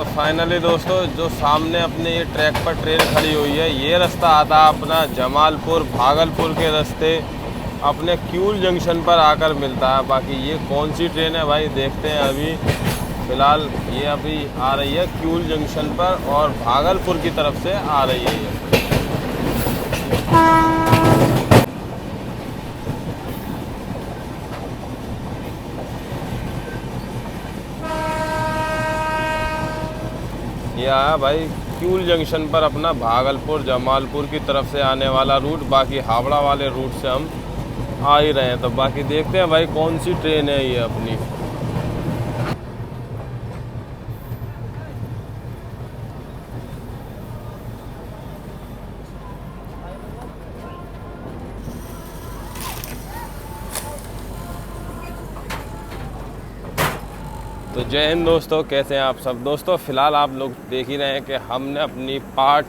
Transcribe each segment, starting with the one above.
तो फाइनली दोस्तों जो सामने अपने ये ट्रैक पर ट्रेन खड़ी हुई है, ये रास्ता आता है अपना जमालपुर भागलपुर के रास्ते अपने क्यूल जंक्शन पर आकर मिलता है। बाकी ये कौन सी ट्रेन है भाई देखते हैं। अभी फ़िलहाल ये अभी आ रही है क्यूल जंक्शन पर और भागलपुर की तरफ से आ रही है ये। ये आया भाई क्यूल जंक्शन पर अपना भागलपुर जमालपुर की तरफ से आने वाला रूट। बाकी हावड़ा वाले रूट से हम आ ही रहे हैं, तो बाकी देखते हैं भाई कौन सी ट्रेन है ये अपनी। तो जय हिंद दोस्तों, कैसे हैं आप सब। दोस्तों फ़िलहाल आप लोग देख ही रहे हैं कि हमने अपनी पार्ट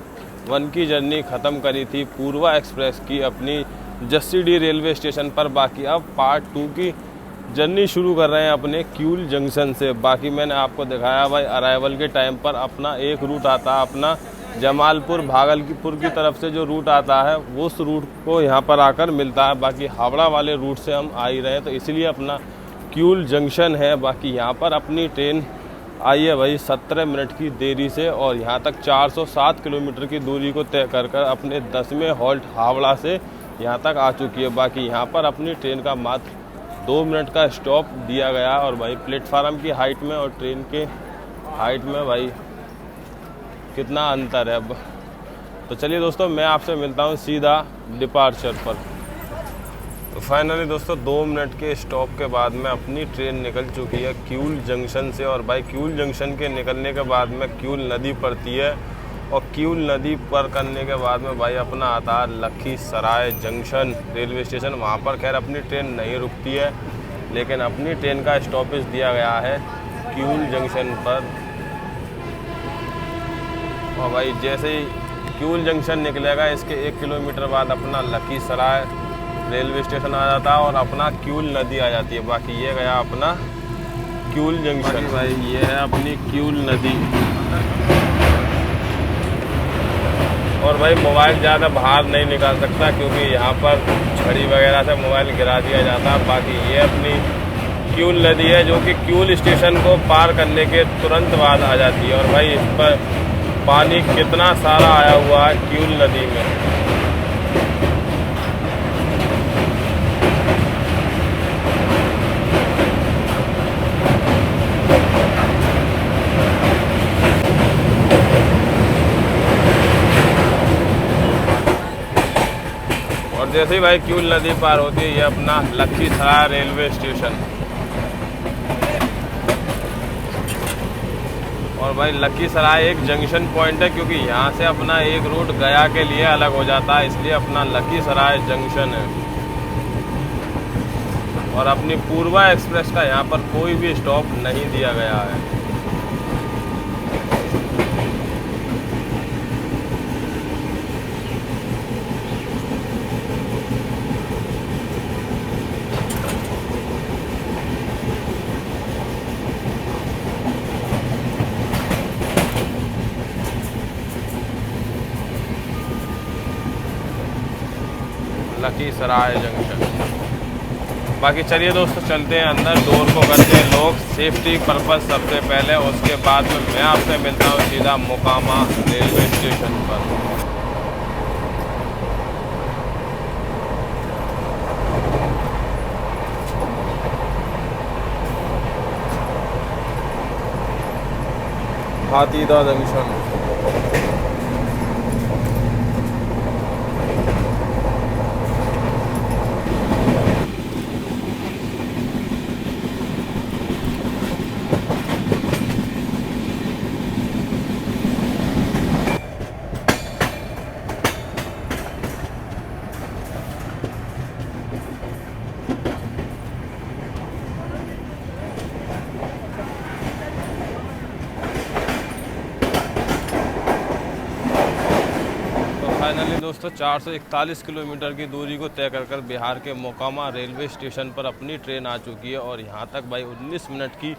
1 की जर्नी ख़त्म करी थी पूर्वा एक्सप्रेस की अपनी जसीडीह रेलवे स्टेशन पर। बाकी अब पार्ट 2 की जर्नी शुरू कर रहे हैं अपने क्यूल जंक्शन से। बाकी मैंने आपको दिखाया भाई अराइवल के टाइम पर अपना एक रूट आता है अपना जमालपुर भागलपुर की तरफ से जो रूट आता है वो उस रूट को यहाँ पर आकर मिलता है। बाकी हावड़ा वाले रूट से हम आ ही रहे हैं, तो इसलिए अपना क्यूल जंक्शन है। बाकी यहाँ पर अपनी ट्रेन आई है भाई 17 मिनट की देरी से और यहाँ तक 407 किलोमीटर की दूरी को तय कर अपने 10वें हॉल्ट हावड़ा से यहाँ तक आ चुकी है। बाकी यहाँ पर अपनी ट्रेन का मात्र 2 मिनट का स्टॉप दिया गया और भाई प्लेटफार्म की हाइट में और ट्रेन के हाइट में भाई कितना अंतर है। अब तो चलिए दोस्तों, मैं आपसे मिलता हूँ सीधा डिपार्चर पर। तो फाइनली दोस्तों 2 मिनट के स्टॉप के बाद में अपनी ट्रेन निकल चुकी है क्यूल जंक्शन से। और भाई क्यूल जंक्शन के निकलने के बाद में क्यूल नदी पड़ती है और क्यूल नदी पर करने के बाद में भाई अपना आता है लखीसराय जंक्शन रेलवे स्टेशन। वहाँ पर खैर अपनी ट्रेन नहीं रुकती है, लेकिन अपनी ट्रेन का स्टॉपेज दिया गया है क्यूल जंक्शन पर। और भाई जैसे ही क्यूल जंक्शन निकलेगा इसके 1 किलोमीटर बाद अपना लखीसराय रेलवे स्टेशन आ जाता है और अपना क्यूल नदी आ जाती है। बाकी ये गया अपना क्यूल जंक्शन। भाई ये है अपनी क्यूल नदी। और भाई मोबाइल ज़्यादा बाहर नहीं निकाल सकता क्योंकि यहाँ पर छड़ी वगैरह से मोबाइल गिरा दिया जाता है। बाकी ये अपनी क्यूल नदी है जो कि क्यूल स्टेशन को पार करने के तुरंत बाद आ जाती है। और भाई इस पर पानी कितना सारा आया हुआ है क्यूल नदी में। और जैसे ही भाई क्यूल नदी पार होती है ये अपना लखीसराय रेलवे स्टेशन। और भाई लखीसराय एक जंक्शन पॉइंट है क्योंकि यहाँ से अपना एक रूट गया के लिए अलग हो जाता है, इसलिए अपना लखीसराय जंक्शन है। और अपनी पूर्वा एक्सप्रेस का यहाँ पर कोई भी स्टॉप नहीं दिया गया है। लखीसराय जंक्शन। बाकी चलिए दोस्तों चलते हैं अंदर, डोर को करते हैं लॉक सेफ्टी पर्पस सबसे पहले। उसके बाद में मैं आपसे मिलता हूँ सीधा मोकामा रेलवे स्टेशन पर। हाथीदह जंक्शन। फाइनली दोस्तों 441 किलोमीटर की दूरी को तय कर बिहार के मोकामा रेलवे स्टेशन पर अपनी ट्रेन आ चुकी है और यहाँ तक भाई 19 मिनट की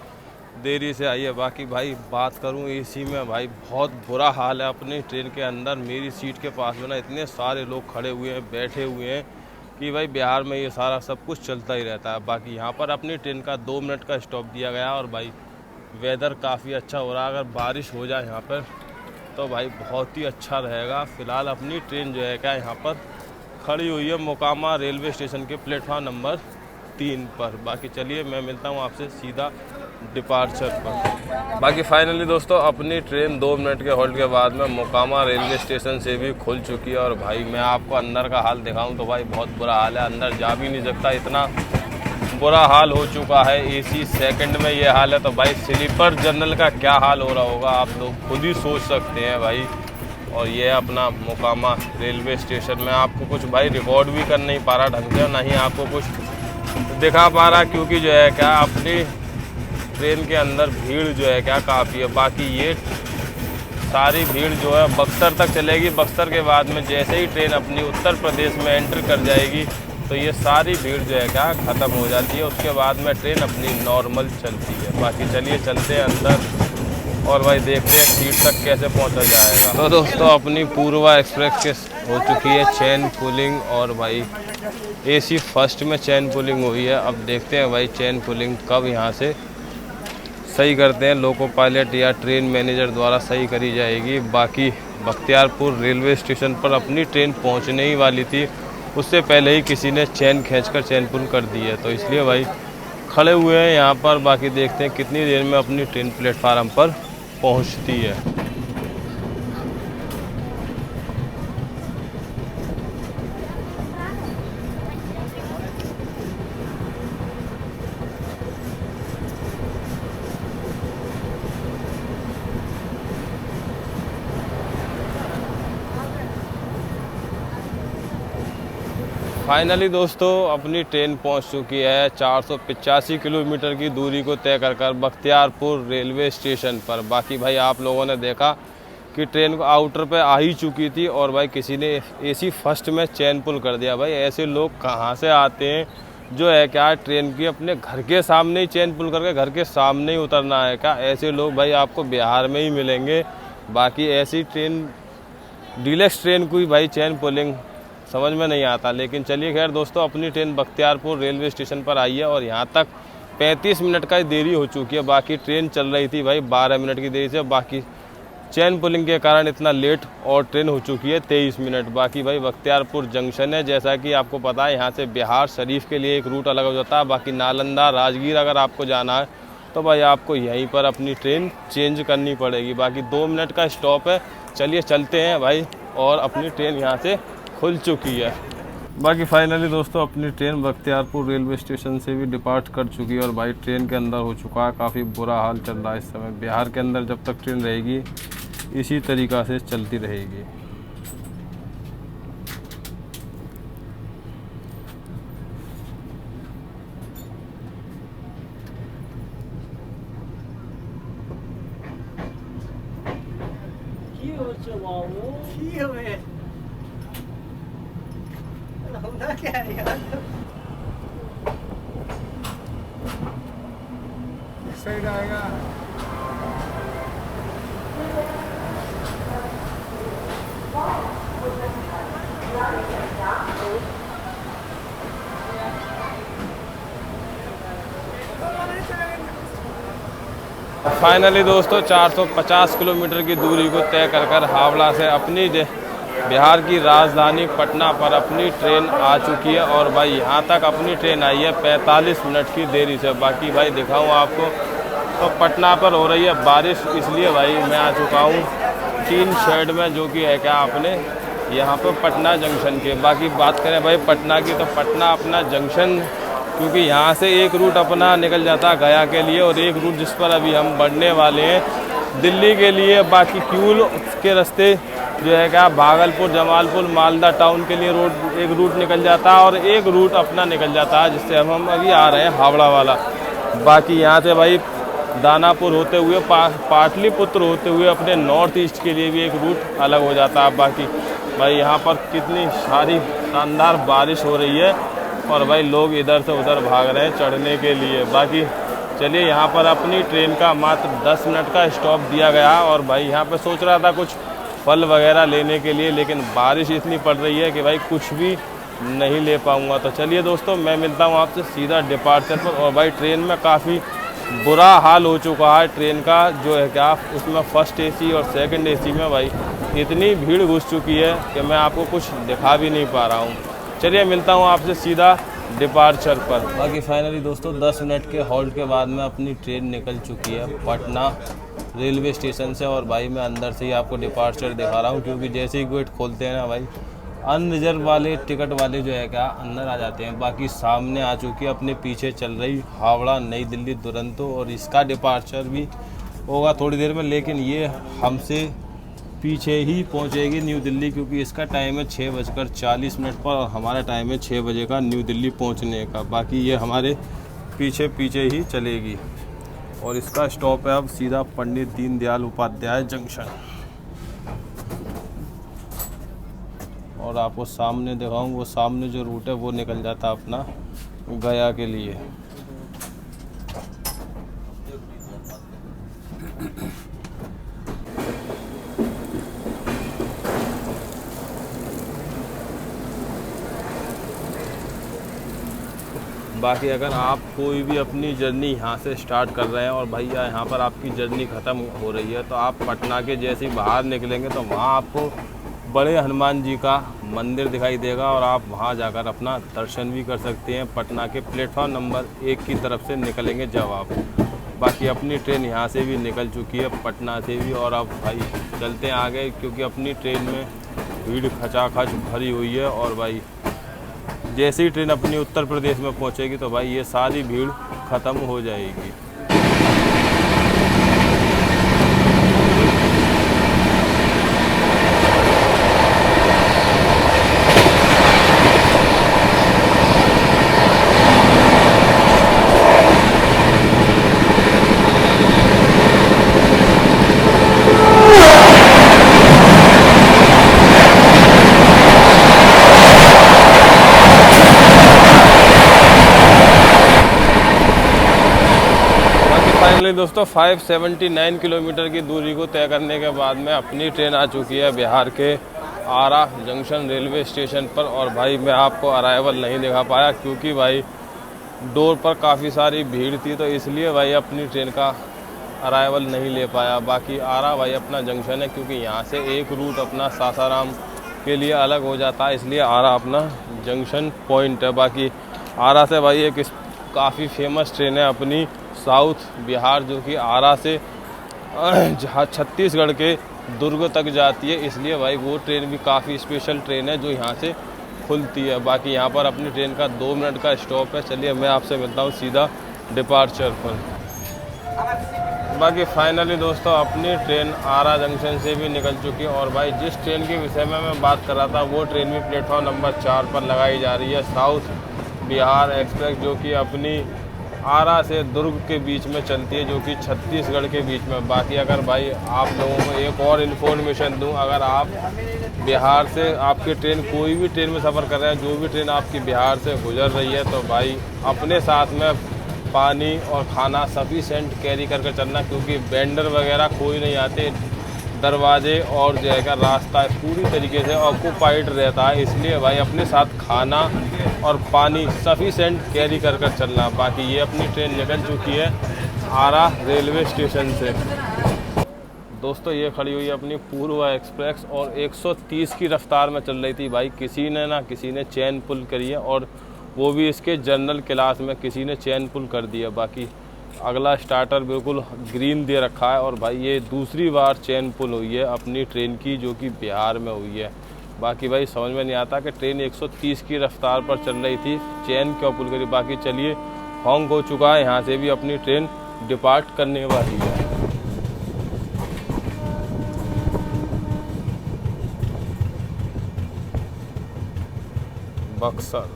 देरी से आई है। बाकी भाई बात करूं एसी में, भाई बहुत बुरा हाल है अपनी ट्रेन के अंदर। मेरी सीट के पास में ना इतने सारे लोग खड़े हुए हैं, बैठे हुए हैं कि भाई बिहार में ये सारा सब कुछ चलता ही रहता है। बाकी यहाँ पर अपनी ट्रेन का 2 मिनट का स्टॉप दिया गया और भाई वेदर काफ़ी अच्छा हो रहा है। अगर बारिश हो जाए यहाँ पर तो भाई बहुत ही अच्छा रहेगा। फ़िलहाल अपनी ट्रेन जो है क्या यहाँ पर खड़ी हुई है मोकामा रेलवे स्टेशन के प्लेटफॉर्म नंबर 3 पर। बाकी चलिए मैं मिलता हूँ आपसे सीधा डिपार्चर पर। बाकी फाइनली दोस्तों अपनी ट्रेन 2 मिनट के होल्ड के बाद में मोकामा रेलवे स्टेशन से भी खुल चुकी है। और भाई मैं आपको अंदर का हाल दिखाऊं तो भाई बहुत बुरा हाल है, अंदर जा भी नहीं सकता, इतना बुरा हाल हो चुका है। एसी सेकंड में ये हाल है तो भाई स्लीपर जनरल का क्या हाल हो रहा होगा आप लोग खुद ही सोच सकते हैं भाई। और ये है अपना मोकामा रेलवे स्टेशन। मैं आपको कुछ भाई रिकॉर्ड भी कर नहीं पा रहा ढंग से, ना ही आपको कुछ दिखा पा रहा, क्योंकि जो है क्या अपनी ट्रेन के अंदर भीड़ जो है क्या काफ़ी है। बाकी ये सारी भीड़ जो है बक्सर तक चलेगी। बक्सर के बाद में जैसे ही ट्रेन अपनी उत्तर प्रदेश में एंटर कर जाएगी तो ये सारी भीड़ जो है क्या ख़त्म हो जाती है। उसके बाद में ट्रेन अपनी नॉर्मल चलती है। बाकी चलिए चलते हैं अंदर और भाई देखते हैं सीट तक कैसे पहुंचा जाएगा। तो दोस्तों अपनी पूर्वा एक्सप्रेस के हो चुकी है चेन पुलिंग और भाई एसी फर्स्ट में चेन पुलिंग हुई है। अब देखते हैं भाई चेन पुलिंग कब यहाँ से सही करते हैं, लोको पायलट या ट्रेन मैनेजर द्वारा सही करी जाएगी। बाकी बख्तियारपुर रेलवे स्टेशन पर अपनी ट्रेन पहुंचने ही वाली थी, उससे पहले ही किसी ने चेन खींचकर चेन पुल कर दी है, तो इसलिए भाई खड़े हुए हैं यहाँ पर। बाकी देखते हैं कितनी देर में अपनी ट्रेन प्लेटफार्म पर पहुँचती है। फाइनली दोस्तों अपनी ट्रेन पहुंच चुकी है 485 किलोमीटर की दूरी को तय कर बख्तियारपुर रेलवे स्टेशन पर। बाकी भाई आप लोगों ने देखा कि ट्रेन को आउटर पे आ ही चुकी थी और भाई किसी ने एसी फर्स्ट में चेन पुल कर दिया। भाई ऐसे लोग कहां से आते हैं जो है क्या ट्रेन की अपने घर के सामने ही चेन पुल करके घर के सामने ही उतरना है क्या? ऐसे लोग भाई आपको बिहार में ही मिलेंगे। बाकी ऐसी ट्रेन डीलक्स ट्रेन की भाई चेन पुलिंग समझ में नहीं आता। लेकिन चलिए खैर दोस्तों अपनी ट्रेन बख्तियारपुर रेलवे स्टेशन पर आई है और यहाँ तक 35 मिनट का देरी हो चुकी है। बाकी ट्रेन चल रही थी भाई 12 मिनट की देरी से। बाकी चेन पुलिंग के कारण इतना लेट और ट्रेन हो चुकी है 23 मिनट। बाकी भाई बख्तियारपुर जंक्शन है, जैसा कि आपको पता है यहाँ से बिहार शरीफ के लिए एक रूट अलग हो जाता है। बाकी नालंदा राजगीर अगर आपको जाना है तो भाई आपको यहीं पर अपनी ट्रेन चेंज करनी पड़ेगी। बाकी 2 मिनट का स्टॉप है, चलिए चलते हैं भाई। और अपनी ट्रेन यहाँ से खुल चुकी है। बाकी फाइनली दोस्तों अपनी ट्रेन बख्तियारपुर रेलवे स्टेशन से भी डिपार्ट कर चुकी है और भाई ट्रेन के अंदर हो चुका है काफ़ी बुरा हाल चल रहा है इस समय। बिहार के अंदर जब तक ट्रेन रहेगी इसी तरीक़ा से चलती रहेगी। क्या है यार? साइड आएगा। फाइनली दोस्तों 450 किलोमीटर की दूरी को तय कर हावड़ा से अपनी बिहार की राजधानी पटना पर अपनी ट्रेन आ चुकी है। और भाई यहाँ तक अपनी ट्रेन आई है 45 मिनट की देरी से। बाकी भाई दिखाऊँ आपको तो पटना पर हो रही है बारिश, इसलिए भाई मैं आ चुका हूँ 3 शेड में, जो कि है क्या अपने यहाँ पर पटना जंक्शन के। बाकी बात करें भाई पटना की तो पटना अपना जंक्शन, क्योंकि यहाँ से एक रूट अपना निकल जाता है गया के लिए और एक रूट जिस पर अभी हम बढ़ने वाले हैं दिल्ली के लिए। बाकी क्यूल के रास्ते जो है क्या भागलपुर जमालपुर मालदा टाउन के लिए रोड एक रूट निकल जाता है और एक रूट अपना निकल जाता है जिससे हम अभी आ रहे हैं हावड़ा वाला। बाकी यहाँ से भाई दानापुर होते हुए पाटलिपुत्र होते हुए अपने नॉर्थ ईस्ट के लिए भी एक रूट अलग हो जाता है। बाकी भाई यहाँ पर कितनी सारी शानदार बारिश हो रही है और भाई लोग इधर से उधर भाग रहे हैं चढ़ने के लिए। बाकी चलिए यहाँ पर अपनी ट्रेन का मात्र 10 मिनट का स्टॉप दिया गया और भाई यहाँ पे सोच रहा था कुछ फल वगैरह लेने के लिए, लेकिन बारिश इतनी पड़ रही है कि भाई कुछ भी नहीं ले पाऊँगा। तो चलिए दोस्तों, मैं मिलता हूँ आपसे सीधा डिपार्चर पर। और भाई ट्रेन में काफ़ी बुरा हाल हो चुका है ट्रेन का, जो है क्या उसमें फर्स्ट एसी और सेकंड एसी में भाई इतनी भीड़ घुस चुकी है कि मैं आपको कुछ दिखा भी नहीं पा रहा हूँ। चलिए मिलता हूँ आपसे सीधा डिपार्चर पर। बाकी फाइनली दोस्तों 10 मिनट के हॉल्ट के बाद में अपनी ट्रेन निकल चुकी है पटना रेलवे स्टेशन से। और भाई मैं अंदर से ही आपको डिपार्चर दिखा रहा हूँ, क्योंकि जैसे ही गेट खोलते हैं ना भाई, अनरिजर्व वाले टिकट वाले जो है क्या अंदर आ जाते हैं। बाकी सामने आ चुकी है अपने पीछे चल रही हावड़ा नई दिल्ली दुरंतो, और इसका डिपार्चर भी होगा थोड़ी देर में, लेकिन ये हमसे पीछे ही पहुंचेगी न्यू दिल्ली, क्योंकि इसका टाइम है 6:40 पर और हमारा टाइम है 6 बजे का न्यू दिल्ली पहुंचने का। बाकी ये हमारे पीछे पीछे ही चलेगी और इसका स्टॉप है अब सीधा पंडित दीनदयाल उपाध्याय जंक्शन। और आपको सामने दिखाऊं, वो सामने जो रूट है वो निकल जाता अपना गया के लिए। बाकी अगर आप कोई भी अपनी जर्नी यहाँ से स्टार्ट कर रहे हैं और भैया यहाँ पर आपकी जर्नी ख़त्म हो रही है, तो आप पटना के जैसे ही बाहर निकलेंगे तो वहाँ आपको बड़े हनुमान जी का मंदिर दिखाई देगा और आप वहाँ जाकर अपना दर्शन भी कर सकते हैं पटना के प्लेटफॉर्म नंबर 1 की तरफ से निकलेंगे जब आप। बाकी अपनी ट्रेन यहाँ से भी निकल चुकी है पटना से भी, और अब भाई चलते हैं आगे, क्योंकि अपनी ट्रेन में भीड़ खचाखच भरी हुई है। और भाई जैसे ही ट्रेन अपनी उत्तर प्रदेश में पहुँचेगी तो भाई ये सारी भीड़ ख़त्म हो जाएगी। फाइनली दोस्तों 579 किलोमीटर की दूरी को तय करने के बाद में अपनी ट्रेन आ चुकी है बिहार के आरा जंक्शन रेलवे स्टेशन पर। और भाई मैं आपको अराइवल नहीं दिखा पाया, क्योंकि भाई डोर पर काफ़ी सारी भीड़ थी, तो इसलिए भाई अपनी ट्रेन का अराइवल नहीं ले पाया। बाकी आरा भाई अपना जंक्शन है, क्योंकि यहाँ से एक रूट अपना सासाराम के लिए अलग हो जाता है, इसलिए आरा अपना जंक्शन पॉइंट है। बाकी आरा से भाई एक काफ़ी फेमस ट्रेन है अपनी साउथ बिहार, जो कि आरा से जहाँ छत्तीसगढ़ के दुर्ग तक जाती है, इसलिए भाई वो ट्रेन भी काफ़ी स्पेशल ट्रेन है जो यहाँ से खुलती है। बाकी यहाँ पर अपनी ट्रेन का 2 मिनट का स्टॉप है। चलिए मैं आपसे मिलता हूँ सीधा डिपार्चर पर। बाकी फाइनली दोस्तों अपनी ट्रेन आरा जंक्शन से भी निकल चुकी है, और भाई जिस ट्रेन के विषय में मैं बात कर रहा था वो ट्रेन भी प्लेटफॉर्म नंबर 4 पर लगाई जा रही है, साउथ बिहार एक्सप्रेस, जो कि अपनी आरा से दुर्ग के बीच में चलती है, जो कि छत्तीसगढ़ के बीच में। बाकी अगर भाई आप लोगों को एक और इन्फॉर्मेशन दूं, अगर आप बिहार से आपकी ट्रेन कोई भी ट्रेन में सफ़र कर रहे हैं, जो भी ट्रेन आपकी बिहार से गुजर रही है, तो भाई अपने साथ में पानी और खाना सफिशेंट कैरी करके चलना, क्योंकि वेंडर वगैरह कोई नहीं आते, दरवाजे और जो है रास्ता पूरी तरीके से ऑक्यूपाइड रहता है, इसलिए भाई अपने साथ खाना और पानी सफिशेंट कैरी कर चलना। बाकी ये अपनी ट्रेन निकल चुकी है आरा रेलवे स्टेशन से। दोस्तों ये खड़ी हुई है अपनी पूर्वा एक्सप्रेस और 130 की रफ्तार में चल रही थी। भाई किसी ने चैन पुल करी है, और वो भी इसके जनरल क्लास में किसी ने चैन पुल कर दिया। बाकी अगला स्टार्टर बिल्कुल ग्रीन दे रखा है, और भाई ये दूसरी बार चैन पुल हुई है अपनी ट्रेन की, जो कि बिहार में हुई है। बाकी भाई समझ में नहीं आता कि ट्रेन 130 की रफ्तार पर चल रही थी, चैन क्यों पुल करी। बाकी चलिए हॉन्ग हो चुका है, यहाँ से भी अपनी ट्रेन डिपार्ट करने वाली है। बक्सर।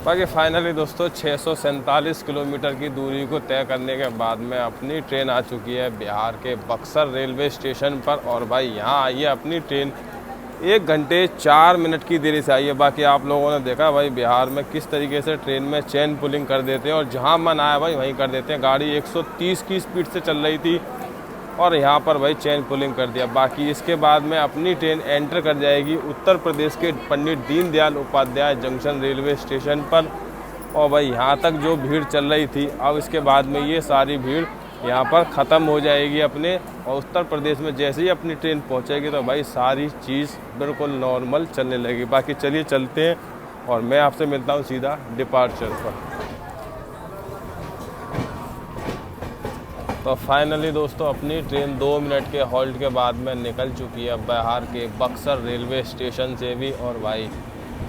बाकी फाइनली दोस्तों 647 किलोमीटर की दूरी को तय करने के बाद में अपनी ट्रेन आ चुकी है बिहार के बक्सर रेलवे स्टेशन पर। और भाई यहाँ आई है अपनी ट्रेन 1 घंटे 4 मिनट की देरी से आई है। बाकी आप लोगों ने देखा भाई बिहार में किस तरीके से ट्रेन में चेन पुलिंग कर देते हैं और जहां मन आया भाई वहीं कर देते हैं। गाड़ी 130 की स्पीड से चल रही थी और यहाँ पर भाई चेन पुलिंग कर दिया। बाकी इसके बाद में अपनी ट्रेन एंटर कर जाएगी उत्तर प्रदेश के Pandit Deendayal Upadhyay junction railway station पर। और भाई यहाँ तक जो भीड़ चल रही थी, अब इसके बाद में ये सारी भीड़ यहाँ पर ख़त्म हो जाएगी अपने। और उत्तर प्रदेश में जैसे ही अपनी ट्रेन पहुँचेगी तो भाई सारी चीज़ बिल्कुल नॉर्मल चलने लगेगी। बाकी चलिए चलते हैं और मैं आपसे मिलता हूँ सीधा डिपार्चर पर। तो फाइनली दोस्तों अपनी ट्रेन 2 मिनट के हॉल्ट के बाद में निकल चुकी है बिहार के बक्सर रेलवे स्टेशन से भी। और भाई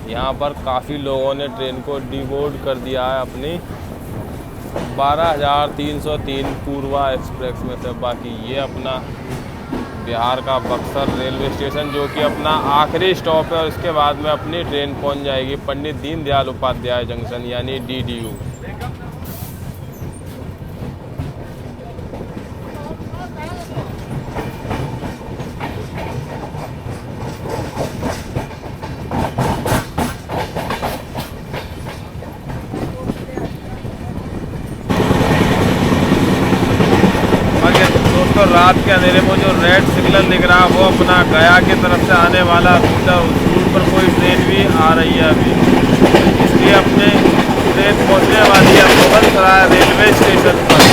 यहाँ पर काफ़ी लोगों ने ट्रेन को डिबोर्ड कर दिया है अपनी 12,303 पूर्वा एक्सप्रेस में से। बाकी ये अपना बिहार का बक्सर रेलवे स्टेशन जो कि अपना आखिरी स्टॉप है और इसके बाद में अपनी ट्रेन पहुँच जाएगी पंडित दीनदयाल उपाध्याय जंक्शन यानी DDU। दोस्तों रात के अंधेरे में जो रेड सिग्नल दिख रहा है वो अपना गया की तरफ से आने वाला रूट है। उस रूट पर कोई ट्रेन भी आ रही है अभी, इसलिए अपने ट्रेन पहुंचने वाली है मुगल सराय रेलवे स्टेशन पर।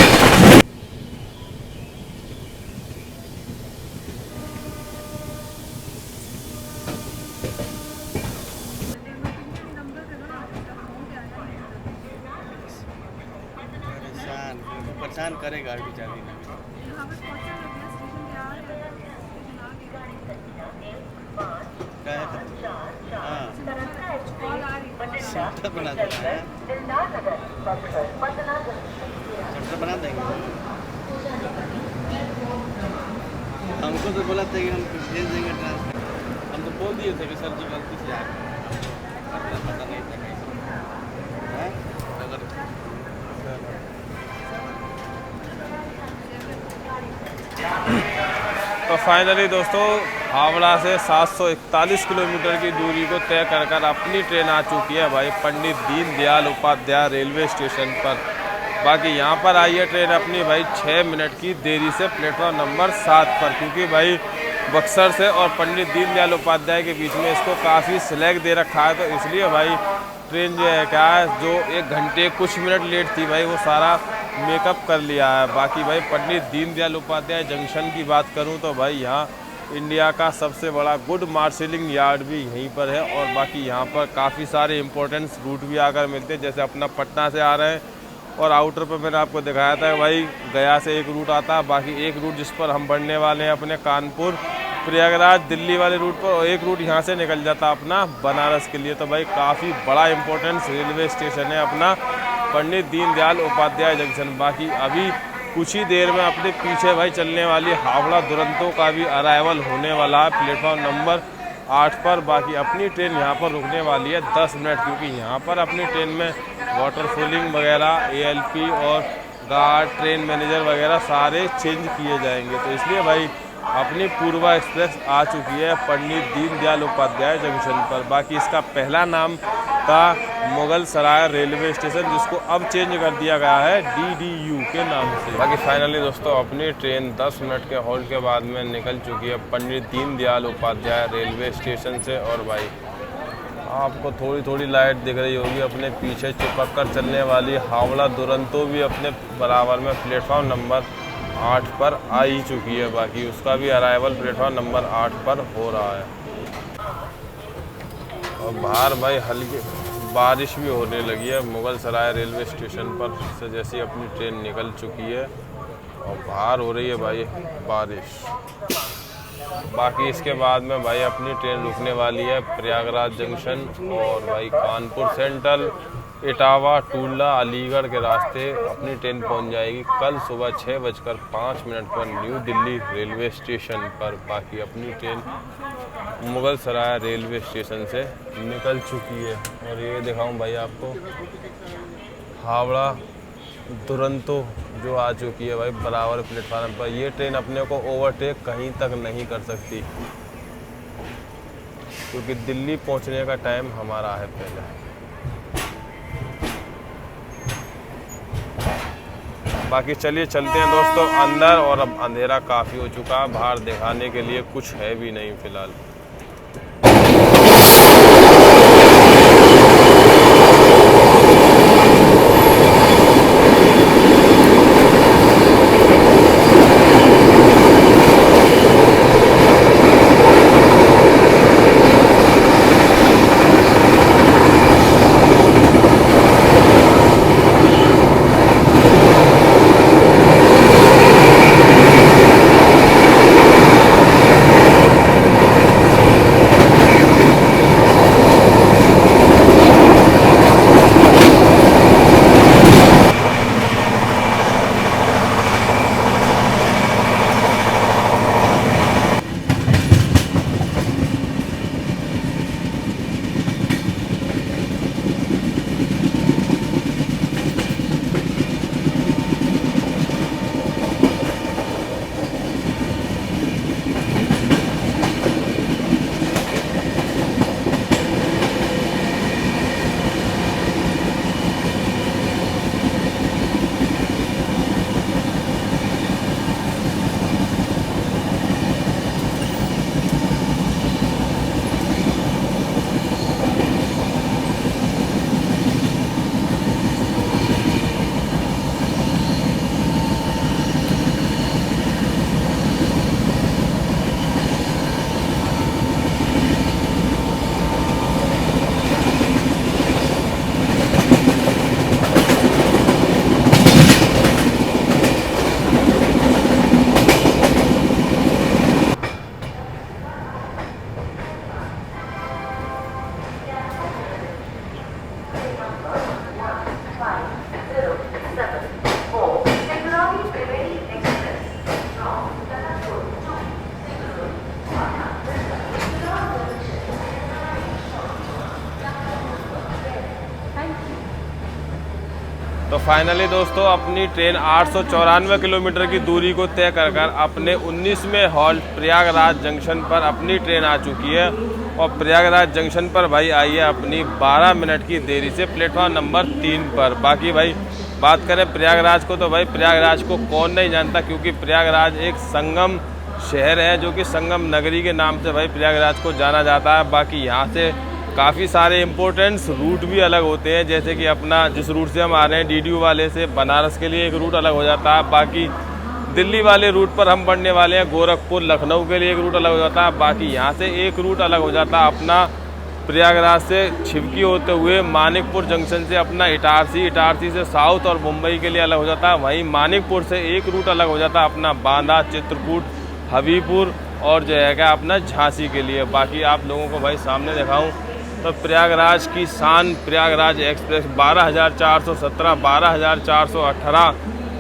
परेशान करेगा बेचारी। बना देंगे। हमको तो बोला था कि हम भेज देंगे ट्रांसफर। हम तो बोल दिए थे कि सर जी गलती से आ गए, पता नहीं था कैसे। तो फाइनली दोस्तों हावड़ा से 741 किलोमीटर की दूरी को तय कर अपनी ट्रेन आ चुकी है भाई पंडित दीनदयाल उपाध्याय रेलवे स्टेशन पर। बाकी यहाँ पर आई है ट्रेन अपनी भाई 6 मिनट की देरी से प्लेटफॉर्म नंबर 7 पर, क्योंकि भाई बक्सर से और पंडित दीनदयाल उपाध्याय के बीच में इसको काफ़ी स्लैग दे रखा है। तो इसलिए भाई ट्रेन जो है क्या है जो 1 घंटे कुछ मिनट लेट थी भाई वो सारा मेकअप कर लिया है। बाकी भाई पंडित दीनदयाल उपाध्याय जंक्शन की बात करूं तो भाई यहाँ इंडिया का सबसे बड़ा गुड मार्शलिंग यार्ड भी यहीं पर है। और बाकी यहाँ पर काफ़ी सारे इम्पोर्टेंट्स रूट भी आकर मिलते हैं, जैसे अपना पटना से आ रहे हैं और आउटर पर मैंने आपको दिखाया था भाई गया से एक रूट आता है। बाकी एक रूट जिस पर हम बढ़ने वाले हैं अपने कानपुर प्रयागराज दिल्ली वाले रूट पर, और एक रूट यहाँ से निकल जाता अपना बनारस के लिए। तो भाई काफ़ी बड़ा इम्पोर्टेंस रेलवे स्टेशन है अपना पंडित दीनदयाल उपाध्याय जंक्शन। बाकी अभी कुछ ही देर में अपने पीछे भाई चलने वाली हावड़ा दुरंतो का भी अराइवल होने वाला है प्लेटफॉर्म नंबर 8 पर। बाकी अपनी ट्रेन यहाँ पर रुकने वाली है 10 मिनट, क्योंकि यहाँ पर अपनी ट्रेन में वाटर फूलिंग वगैरह ALP और गार्ड ट्रेन मैनेजर वगैरह सारे चेंज किए जाएंगे। तो इसलिए भाई अपनी पूर्वा एक्सप्रेस आ चुकी है पंडित दीनदयाल उपाध्याय जंक्शन पर। बाकी इसका पहला नाम था मुगल सराय रेलवे स्टेशन, जिसको अब चेंज कर दिया गया है DDU के नाम से। बाकी फाइनली दोस्तों अपनी ट्रेन 10 मिनट के हॉल्ट के बाद में निकल चुकी है पंडित दीनदयाल उपाध्याय रेलवे स्टेशन से। और भाई आपको थोड़ी थोड़ी लाइट दिख रही होगी, अपने पीछे चिपक कर चलने वाली हावड़ा दुरंतो भी अपने बराबर में प्लेटफॉर्म नंबर 8 पर आ ही चुकी है। बाकी उसका भी अराइवल प्लेटफॉर्म नंबर 8 पर हो रहा है। और बाहर भाई हल्की बारिश भी होने लगी है मुगल सराय रेलवे स्टेशन पर से जैसी अपनी ट्रेन निकल चुकी है, और बाहर हो रही है भाई बारिश। बाकी इसके बाद में भाई अपनी ट्रेन रुकने वाली है प्रयागराज जंक्शन और भाई कानपुर सेंट्रल इटावा टूला अलीगढ़ के रास्ते अपनी ट्रेन पहुंच जाएगी कल सुबह 6:05 पर न्यू दिल्ली रेलवे स्टेशन पर। बाकी अपनी ट्रेन मुगल सराय रेलवे स्टेशन से निकल चुकी है। और ये दिखाऊं भाई आपको हावड़ा दुरंतो जो आ चुकी है भाई बराबर प्लेटफार्म पर। ये ट्रेन अपने को ओवरटेक कहीं तक नहीं कर सकती। क्योंकि दिल्ली पहुंचने का टाइम हमारा है पहले। बाकी चलिए चलते हैं दोस्तों अंदर, और अब अंधेरा काफ़ी हो चुका है, बाहर दिखाने के लिए कुछ है भी नहीं फ़िलहाल। तो फाइनली दोस्तों अपनी ट्रेन 894 किलोमीटर की दूरी को तय कर अपने 19वें हॉल्ट प्रयागराज जंक्शन पर अपनी ट्रेन आ चुकी है। और प्रयागराज जंक्शन पर भाई आई है अपनी 12 मिनट की देरी से प्लेटफॉर्म नंबर 3 पर। बाकी भाई बात करें प्रयागराज को, तो भाई प्रयागराज को कौन नहीं जानता, क्योंकि प्रयागराज एक संगम शहर है, जो कि संगम नगरी के नाम से भाई प्रयागराज को जाना जाता है। बाकी यहाँ से काफ़ी सारे इम्पोर्टेंट्स रूट भी अलग होते हैं, जैसे कि अपना जिस रूट से हम आ रहे हैं DDU वाले से बनारस के लिए एक रूट अलग हो जाता है। बाकी दिल्ली वाले रूट पर हम बढ़ने वाले हैं, गोरखपुर लखनऊ के लिए एक रूट अलग हो जाता है। बाकी यहाँ से एक रूट अलग हो जाता है अपना प्रयागराज से छिवकी होते हुए मानिकपुर जंक्शन से अपना इटारसी से साउथ और मुंबई के लिए अलग हो जाता है। वहीं मानिकपुर से एक रूट अलग हो जाता है अपना बांदा, चित्रकूट, हबीबपुर और जो है क्या अपना झांसी के लिए। बाकी आप लोगों को भाई सामने दिखाऊं तो प्रयागराज की शान प्रयागराज एक्सप्रेस 12,417, 12,418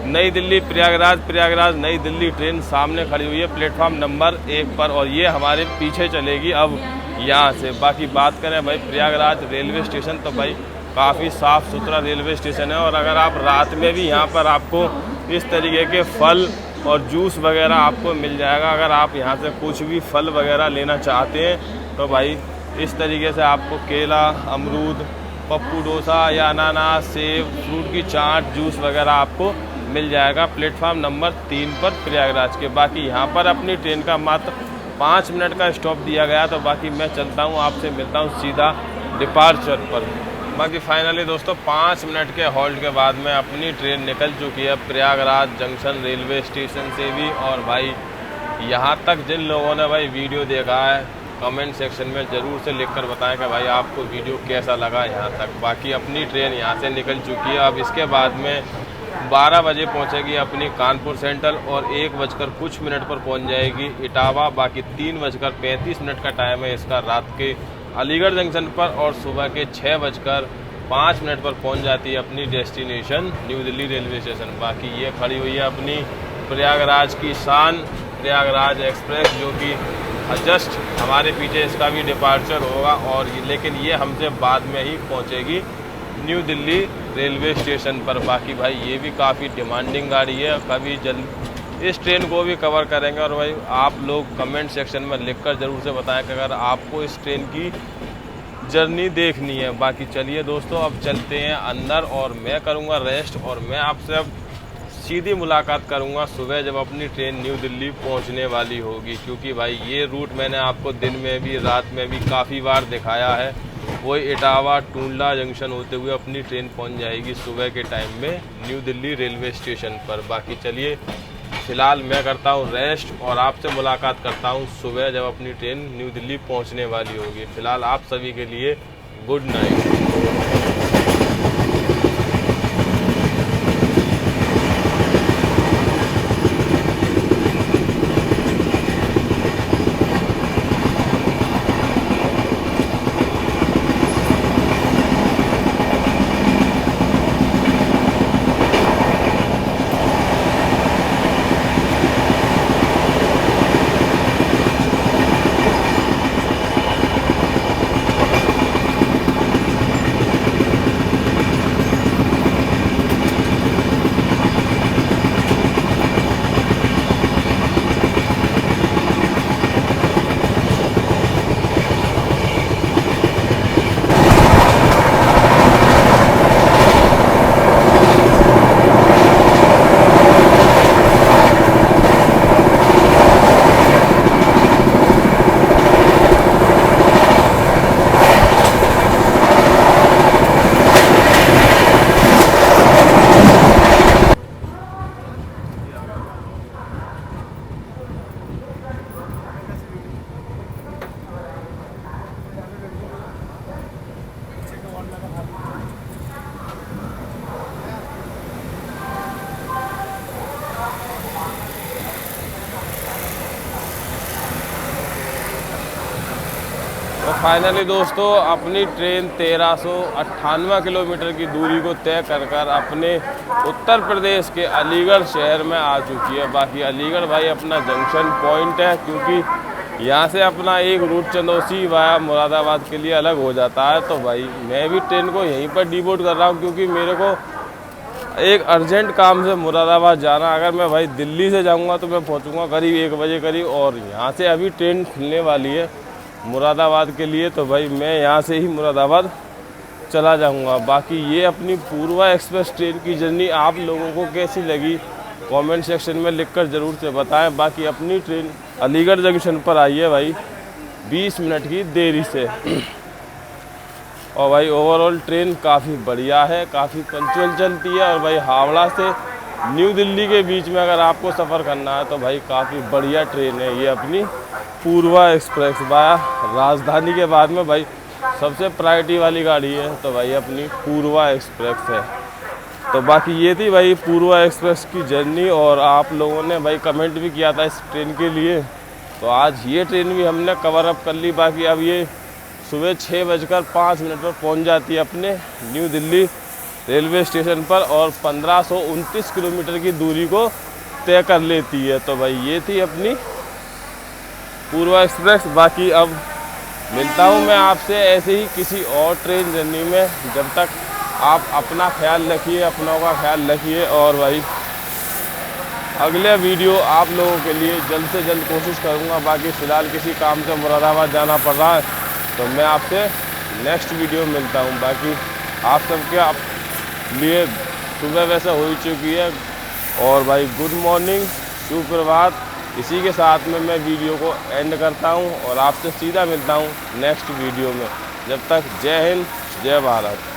नई दिल्ली प्रयागराज नई दिल्ली ट्रेन सामने खड़ी हुई है प्लेटफॉर्म नंबर 1 पर, और ये हमारे पीछे चलेगी अब यहाँ से। बाकी बात करें भाई प्रयागराज रेलवे स्टेशन, तो भाई काफ़ी साफ़ सुथरा रेलवे स्टेशन है। और अगर आप रात में भी यहाँ पर आपको इस तरीके के फल और जूस वगैरह आपको मिल जाएगा। अगर आप यहाँ से कुछ भी फल वगैरह लेना चाहते हैं तो भाई इस तरीके से आपको केला, अमरूद, पप्पू डोसा या अनानास, सेब, फ्रूट की चाट, जूस वगैरह आपको मिल जाएगा प्लेटफॉर्म नंबर 3 पर प्रयागराज के। बाकी यहाँ पर अपनी ट्रेन का मात्र 5 मिनट का स्टॉप दिया गया, तो बाकी मैं चलता हूँ, आपसे मिलता हूँ सीधा डिपार्चर पर। बाकी फाइनली दोस्तों 5 मिनट के हॉल्ट के बाद में अपनी ट्रेन निकल चुकी है प्रयागराज जंक्शन रेलवे स्टेशन से भी। और भाई यहाँ तक जिन लोगों ने भाई वीडियो देखा है कमेंट सेक्शन में ज़रूर से लिखकर बताएं कि भाई आपको वीडियो कैसा लगा यहाँ तक। बाकी अपनी ट्रेन यहाँ से निकल चुकी है, अब इसके बाद में 12 बजे पहुँचेगी अपनी कानपुर सेंट्रल और 1 कुछ मिनट पर पहुँच जाएगी इटावा। बाकी 3:35 का टाइम है इसका रात के अलीगढ़ जंक्शन पर, और सुबह के 6:05 पर पहुँच जाती है अपनी destination new Delhi railway station. बाकी ये खड़ी हुई है अपनी प्रयागराज की शान प्रयागराज एक्सप्रेस, जो कि जस्ट हमारे पीछे इसका भी डिपार्चर होगा, और लेकिन ये हमसे बाद में ही पहुंचेगी न्यू दिल्ली रेलवे स्टेशन पर। बाकी भाई ये भी काफ़ी डिमांडिंग गाड़ी है, कभी इस ट्रेन को भी कवर करेंगे। और भाई आप लोग कमेंट सेक्शन में लिखकर ज़रूर से बताएं कि अगर आपको इस ट्रेन की जर्नी देखनी है। बाकी चलिए दोस्तों, अब चलते हैं अंदर और मैं करूँगा रेस्ट, और मैं आपसे अब सीधी मुलाकात करूंगा सुबह जब अपनी ट्रेन न्यू दिल्ली पहुंचने वाली होगी। क्योंकि भाई ये रूट मैंने आपको दिन में भी रात में भी काफ़ी बार दिखाया है। वही इटावा टूंडला जंक्शन होते हुए अपनी ट्रेन पहुंच जाएगी सुबह के टाइम में न्यू दिल्ली रेलवे स्टेशन पर। बाकी चलिए फ़िलहाल मैं करता हूं रेस्ट और आपसे मुलाकात करता हूं सुबह जब अपनी ट्रेन न्यू दिल्ली पहुँचने वाली होगी। फ़िलहाल आप सभी के लिए गुड नाइट। तो फाइनली दोस्तों अपनी ट्रेन 1398 किलोमीटर की दूरी को तय कर अपने उत्तर प्रदेश के अलीगढ़ शहर में आ चुकी है। बाकी अलीगढ़ भाई अपना जंक्शन पॉइंट है, क्योंकि यहाँ से अपना एक रूट चंदौसी वाया मुरादाबाद के लिए अलग हो जाता है। तो भाई मैं भी ट्रेन को यहीं पर डिबोर्ड कर रहा हूँ, क्योंकि मेरे को एक अर्जेंट काम से मुरादाबाद जाना। अगर मैं भाई दिल्ली से जाऊँगा तो मैं पहुँचूँगा करीब 1 बजे करीब, और यहाँ से अभी ट्रेन खुलने वाली है मुरादाबाद के लिए। तो भाई मैं यहाँ से ही मुरादाबाद चला जाऊँगा। बाकी ये अपनी पूर्वा एक्सप्रेस ट्रेन की जर्नी आप लोगों को कैसी लगी कमेंट सेक्शन में लिखकर ज़रूर से बताएं। बाकी अपनी ट्रेन अलीगढ़ जंक्शन पर आई है भाई 20 मिनट की देरी से। और भाई ओवरऑल ट्रेन काफ़ी बढ़िया है, काफ़ी पंक्चुअल चलती है। और भाई हावड़ा से न्यू दिल्ली के बीच में अगर आपको सफ़र करना है तो भाई काफ़ी बढ़िया ट्रेन है ये अपनी पूर्वा एक्सप्रेस। वाया राजधानी के बाद में भाई सबसे प्रायोरिटी वाली गाड़ी है तो भाई अपनी पूर्वा एक्सप्रेस है। तो बाकी ये थी भाई पूर्वा एक्सप्रेस की जर्नी, और आप लोगों ने भाई कमेंट भी किया था इस ट्रेन के लिए, तो आज ये ट्रेन भी हमने कवर अप कर ली। बाकी अब ये सुबह 6:05 पर पहुंच जाती है अपने न्यू दिल्ली रेलवे स्टेशन पर, और 1529 किलोमीटर की दूरी को तय कर लेती है। तो भाई ये थी अपनी पूर्वा एक्सप्रेस। बाकी अब मिलता हूँ मैं आपसे ऐसे ही किसी और ट्रेन जर्नी में। जब तक आप अपना ख्याल रखिए, अपनों का ख्याल रखिए, और भाई अगले वीडियो आप लोगों के लिए जल्द से जल्द कोशिश करूँगा। बाकी फ़िलहाल किसी काम से मुरादाबाद जाना पड़ रहा है, तो मैं आपसे नेक्स्ट वीडियो में मिलता हूँ। बाकी आप सबके लिए सुबह वैसे हो ही चुकी है, और भाई गुड मॉर्निंग, सुप्रभात। इसी के साथ में मैं वीडियो को एंड करता हूँ और आपसे सीधा मिलता हूँ नेक्स्ट वीडियो में। जब तक जय हिंद, जय भारत।